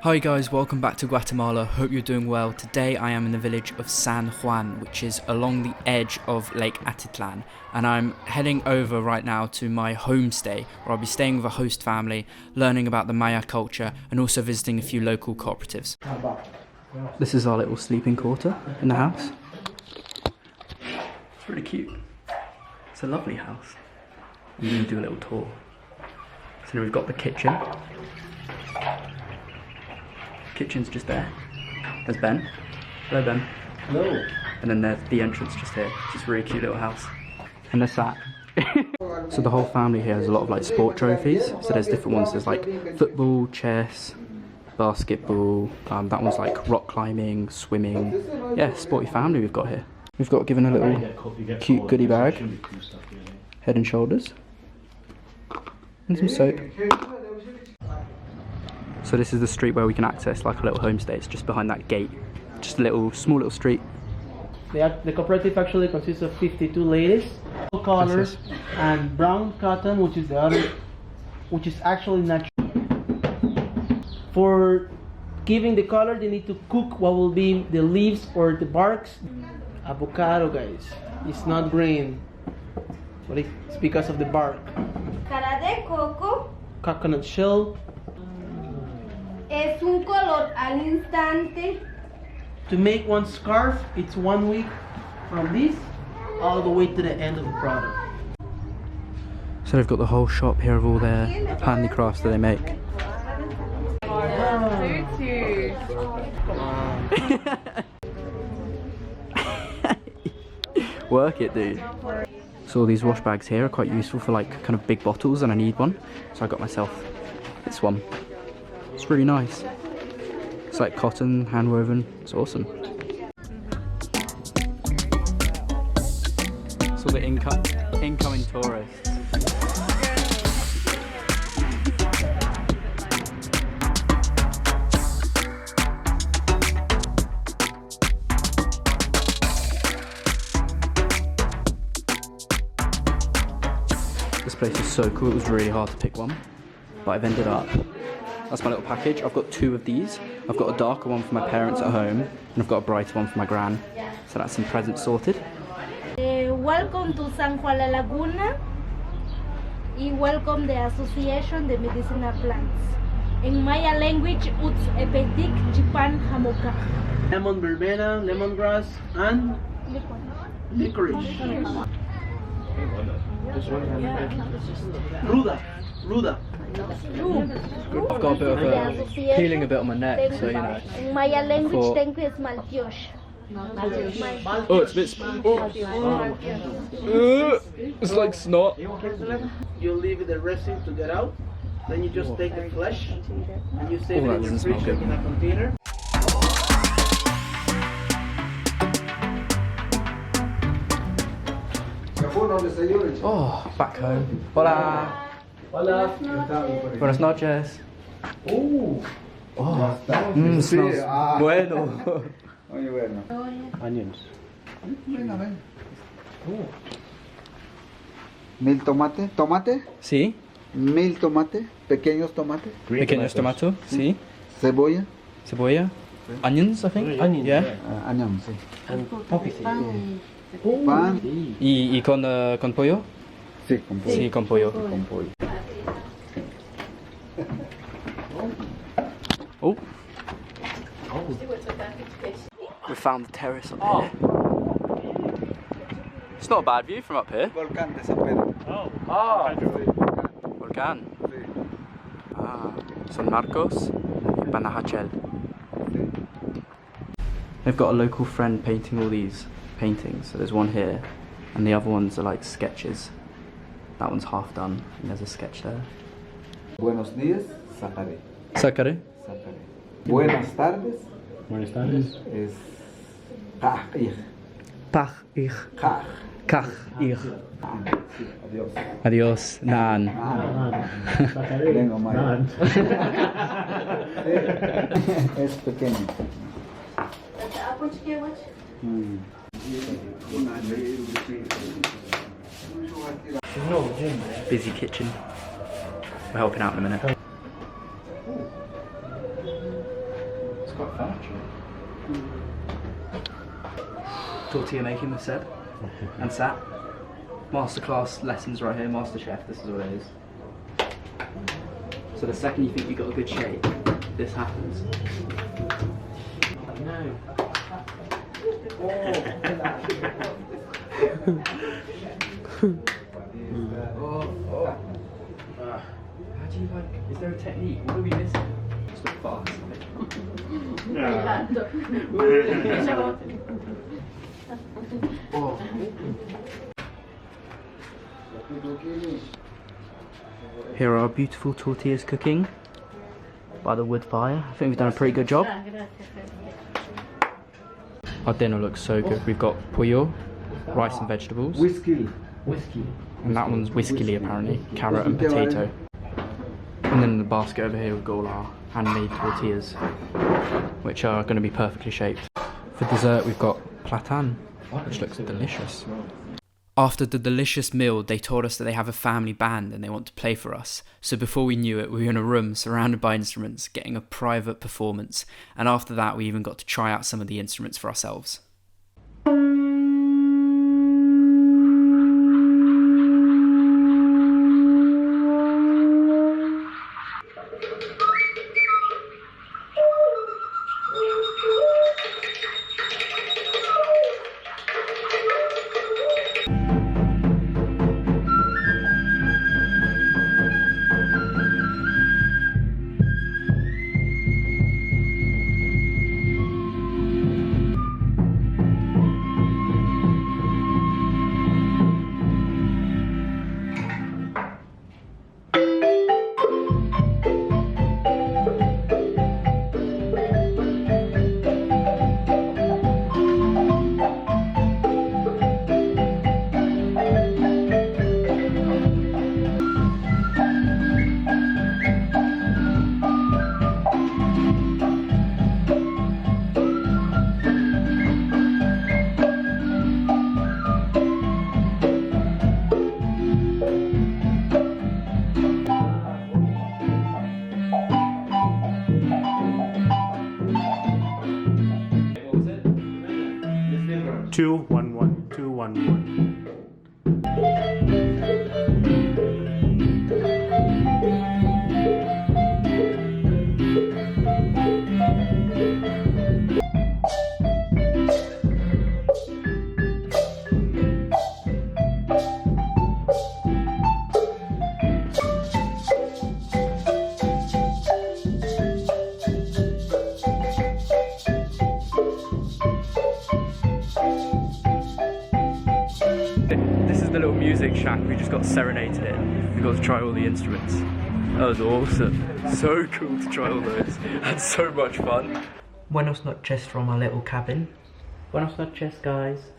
Hi guys, welcome back to Guatemala. Hope you're doing well. Today I am in the village of San Juan, which is along the edge of Lake Atitlán, and I'm heading over right now to my homestay, where I'll be staying with a host family, learning about the Maya culture and also visiting a few local cooperatives. This is our little sleeping quarter in the house. It's really cute. It's a lovely house. I'm going to do a little tour. So we've got the kitchen. Kitchen's just there. There's Ben. Hello, Ben. Hello. And then there's the entrance just here. It's just a really cute little house. And there's that. So the whole family here has a lot of like sport trophies. So there's different ones. There's like football, chess, basketball. That one's like rock climbing, swimming. Yeah, sporty family we've got here. We've got given a little cute goodie bag. Head and Shoulders. And some soap. So this is the street where we can access like a little homestay. It's just behind that gate. Just a little, small little street. The cooperative actually consists of 52 ladies, colors, and brown cotton, which is the other, which is actually natural. For giving the color, they need to cook what will be the leaves or the barks. Avocado, guys, it's not green, but it's because of the bark. Cara de coco. Coconut shell. Es un color al instante. To make one scarf, it's 1 week from this all the way to the end of the product. So they've got the whole shop here of all their handicrafts that they make. Work it, dude. So all these wash bags here are quite useful for like kind of big bottles, and I need one. So I got myself this one. It's really nice. It's like cotton, hand woven. It's awesome. It's all the incoming tourists. This place is so cool. It was really hard to pick one, but I've ended up. That's my little package. I've got 2 of these. I've got a darker one for my parents at home, and I've got a brighter one for my gran. So that's some presents sorted. Welcome to San Juan La Laguna. Y welcome the Association de Medicinal Plants. In Maya language, Uts Epetik Jipan Hamoka. Lemon verbena, lemongrass, and licorice. Ruda. I've got a bit of a peeling a bit on my neck, so you know. In Maya language, thank you, es maltiosh. Oh, it's a bit. It's like snot. You leave the resin to get out, then you just take the flesh and you save it in your fridge in a container. Oh, back home. Hola. Hola. Buenas noches. Oh. Smells bueno. Muy bueno. Onions. Mil tomate. ¿Tomate? Sí. Mil tomate. Pequeños tomates. Pequeños tomatos. Sí. Cebolla. Cebolla. Onions, I think. Onions. Yeah. Onion, sí. And poppy seed. Pan. ¿Y con pollo? Sí, con pollo. Sí, con pollo. Con pollo. Oh. We found the terrace up here. It's not a bad view from up here. Volcán de San Pedro. Volcán. Sí. San Marcos y Panajachel. They've got a local friend painting all these paintings. So there's one here, and the other ones are like sketches. That one's half done, and there's a sketch there. Buenos días, Sacare. Sacare. Sacare. Buenas tardes. Buenas tardes. Es Kach. Pach-ich. Kach. Kach-ich. Sí, adiós. Adios. Nan. Vengo, Mario. Es pequeño. Busy kitchen. We're helping out in a minute. tortilla making with Seb and Sat. Masterclass lessons right here, Master Chef, this is what it is. So the second you think you've got a good shape, this happens. No. How do you like, is there a technique? What are we missing? Just look fast. Oh. Here are our beautiful tortillas cooking by the wood fire. I think we've done a pretty good job. Our dinner looks so good. We've got pollo, rice and vegetables. Whiskey. And that one's whiskey apparently, carrot and potato. And then in the basket over here we've got all our handmade tortillas, which are going to be perfectly shaped. For dessert we've got platan, which looks delicious. After the delicious meal, they told us that they have a family band and they want to play for us. So before we knew it, we were in a room surrounded by instruments, getting a private performance. And after that, we even got to try out some of the instruments for ourselves. Two, one, one, 2, 1, 1. This is the little music shack, we just got serenaded in. We got to try all the instruments. That was awesome. So cool to try all those. Had so much fun. Buenos noches from our little cabin. Buenos noches, guys.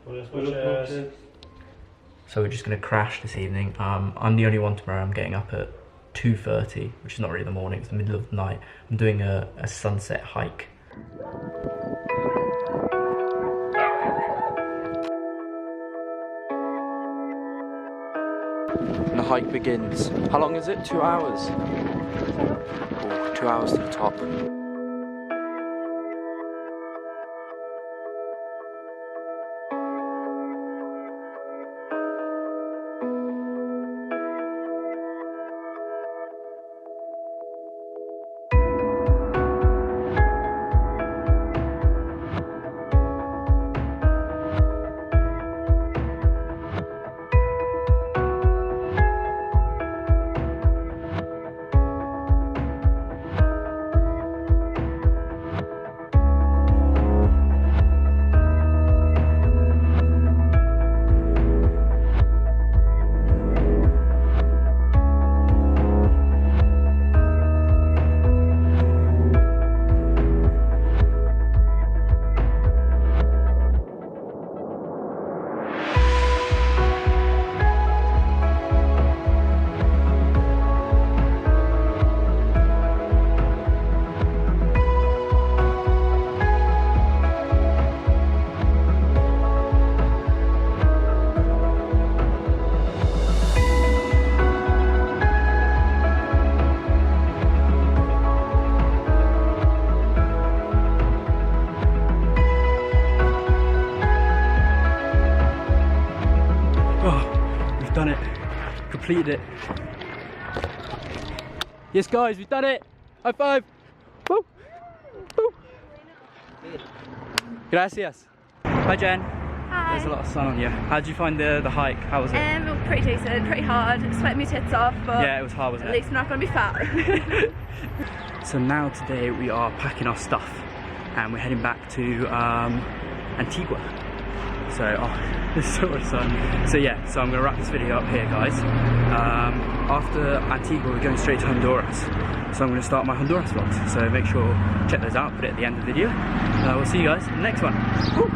Buenas noches. So we're just going to crash this evening. I'm the only one tomorrow. I'm getting up at 2:30, which is not really the morning, it's the middle of the night. I'm doing a sunset hike. And the hike begins. How long is it? 2 hours? Oh, 2 hours to the top. done it. Completed it. Yes, guys, we've done it. High five. Woo. Woo. Gracias. Hi, Jen. Hi. There's a lot of sun on you. How did you find the hike? How was it? Pretty decent, pretty hard. Sweating my tits off, but Yeah, it was hard, wasn't at it? least I'm not going to be fat. So now today we are packing our stuff and we're heading back to Antigua. So, oh, there's so much sun. So yeah, so I'm going to wrap this video up here, guys. After Antigua, we're going straight to Honduras. So I'm going to start my Honduras vlogs. So make sure, check those out, put it at the end of the video. And I will see you guys in the next one. Woo!